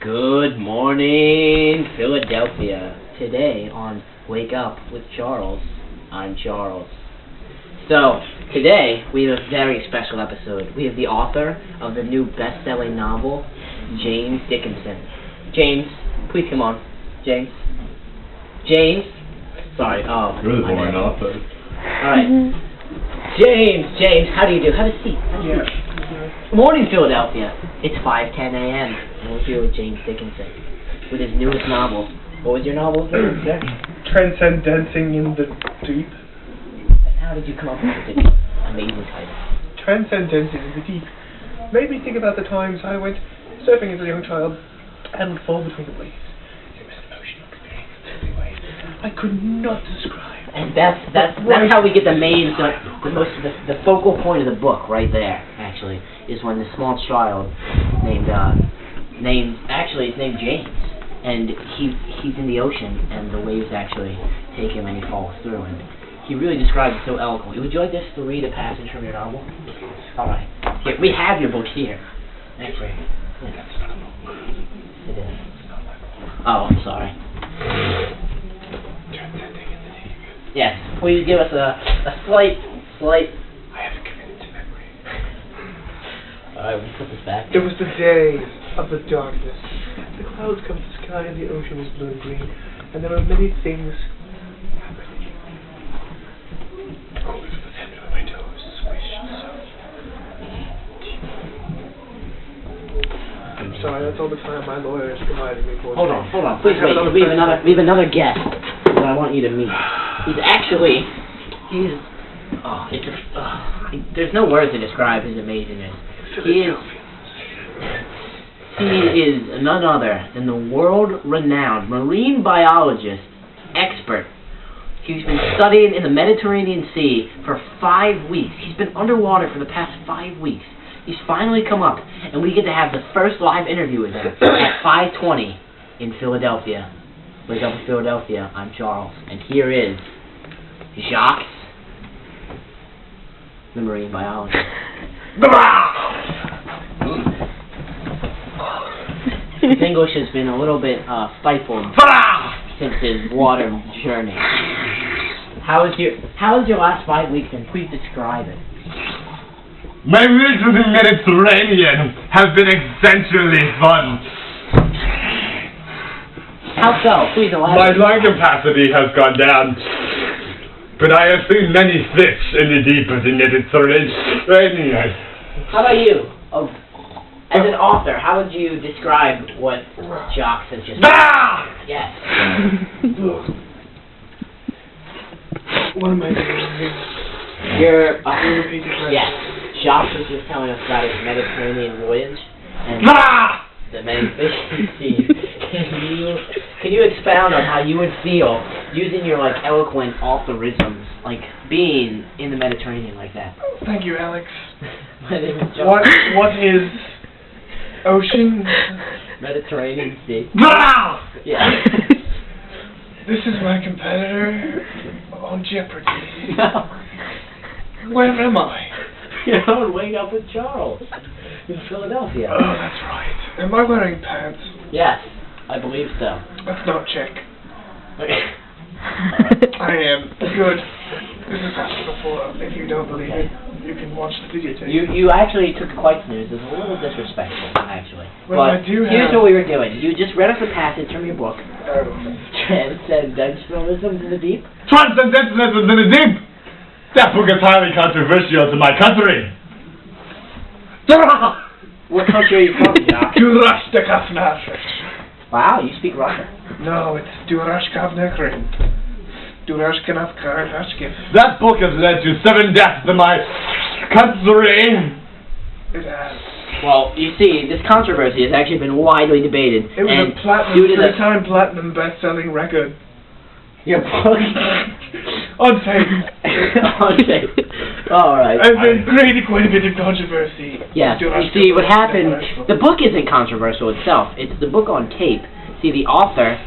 Good morning, Philadelphia. Today on Wake Up with Charles, I'm Charles. So, today we have a very special episode. We have the author of the new best-selling novel, James Dickenson. James, please come on. James? James? Sorry, oh. You're the boring author. Alright. James, how do you do? Have a seat. Morning, Philadelphia. It's 5:10 a.m. and we're here with James Dickenson with his newest novel. What was your novel again, sir? Transcendencing in the Deep. How did you come up with this amazing title? Transcendencing in the Deep made me think about the times I went surfing as a young child and would fall between the waves. It was an emotional experience in every way I could not describe. And that's how we get the focal point of the book right there, actually, is when this small child named James, and he's in the ocean and the waves actually take him and he falls through, and he really describes it so eloquently. Would you like us to read a passage from your novel? Alright. Here, we have your book here. Actually. That's not a book. It is. Oh, I'm sorry. Transcending in the Deep. Yes, please give us a slight... I haven't committed to memory. Alright, we'll put this back. It was the day of the darkness. The clouds covered the sky and the ocean was blue and green, and there were many things happening. Oh, the tender of my toes swished so deep. I'm sorry, that's all the time my lawyer has provided me for. Hold on. Please wait. We have another guest that I want you to meet. There's no words to describe his amazingness. He is none other than the world-renowned marine biologist expert. He's been studying in the Mediterranean Sea for 5 weeks. He's been underwater for the past 5 weeks. He's finally come up, and we get to have the first live interview with him at 5:20 in Philadelphia. Wake Up with Philadelphia, I'm Charles, and here is Jaques, the marine biologist. His English has been a little bit stifled since his water journey. How has your last 5 weeks been? Please describe it. My weeks in the Mediterranean have been essentially fun. How so? Please elaborate. My lung capacity has gone down, but I have seen many fish in the deep of the Mediterranean. How about you? As an author, how would you describe what Jaques has just said? Yes. What am I doing here? Yes. Jaques was just telling us about his Mediterranean voyage and the many fish he's seen. Can you expound on how you would feel using your eloquent authorisms, being in the Mediterranean like that? Thank you, Alex. My name is Jaques. What is ocean? Mediterranean Sea. Yeah. This is my competitor on Jeopardy. No. Where am I? You're on Wake Up with Charles in Philadelphia. Oh, that's right. Am I wearing pants? Yes, I believe so. Let's not check. Okay. I am. Good. This has happened before. If you don't believe it, you can watch the videotape. You actually took quite snooze. It was a little disrespectful, actually. Well, but I do here's have... what we were doing. You just read us a passage from your book. Transcendentism in the Deep. Transcendentism in the deep! That book is highly controversial to my country. What country are you from, Jaques? Wow, you speak Russian. No, it's Durashkavnekrin. That book has led to 7 deaths in my country. It has. Well, you see, this controversy has actually been widely debated. It was a three-time platinum best-selling record. Your book? On tape. On tape. Alright. I've been creating quite a bit of controversy. Yes, you see, what happened, the book isn't controversial itself. It's the book on tape. See, the author,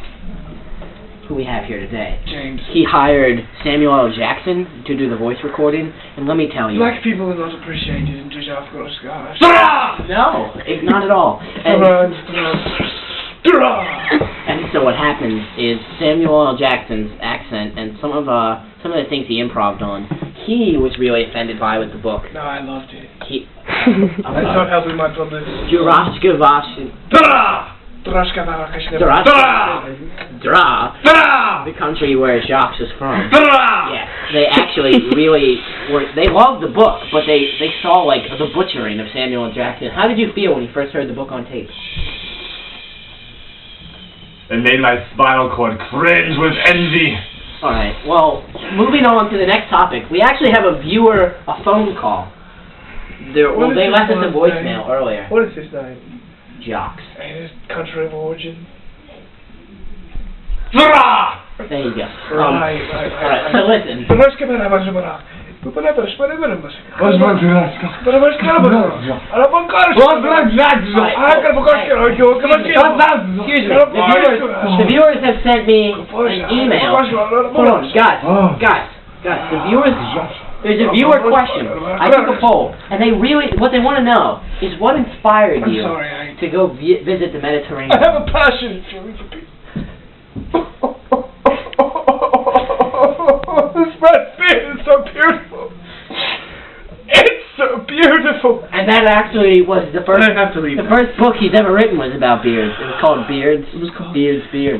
who we have here today, James, he hired Samuel L. Jackson to do the voice recording, and let me tell you... Black people are not appreciated in Jaques. No, not at all. And And so what happens is Samuel L. Jackson's accent and some of the things he improved on, he was really offended by with the book. No, I loved it. That's not helping my publicity. The country where Jaques is from. Yeah, they actually really they loved the book, but they saw like the butchering of Samuel L. Jackson. How did you feel when you first heard the book on tape? It made my spinal cord cringe with envy. Alright, well, moving on to the next topic. We actually have a phone call. They left us a voicemail earlier. What is his name? Jaques. And his country of origin? There you go. Alright, so listen. The viewers have sent me an email. Hold on, guys, the viewers, there's a viewer question. I took a poll, and what they want to know is what inspired you to go visit the Mediterranean. I have a passion for people. This red beard is so beautiful. It's so beautiful. And that actually was the first book he's ever written was about beards. It was called Beards. Beards. Beards.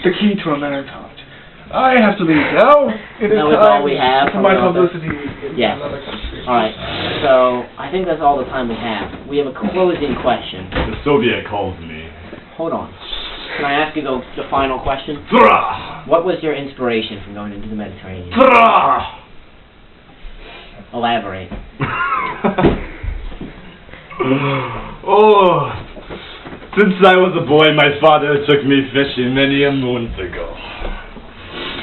The key to a man thought. I have to leave now. It is that was all we have for my publicity. Yes. Alright, so I think that's all the time we have. We have a closing question. The Soviet calls me. Hold on. Can I ask you the final question? What was your inspiration from going into the Mediterranean? Elaborate. Oh, since I was a boy, my father took me fishing many a moons ago.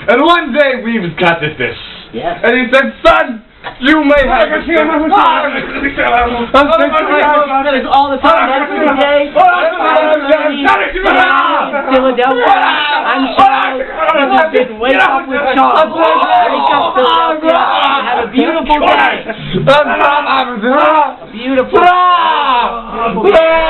And one day we got to fish. Yes. And he said, "Son, you may have a fish." That is all the time. That's for today. Philadelphia. I'm Charles. This has been Wake Up with Charles. Wake up, Philadelphia. Have a beautiful day. A beautiful day.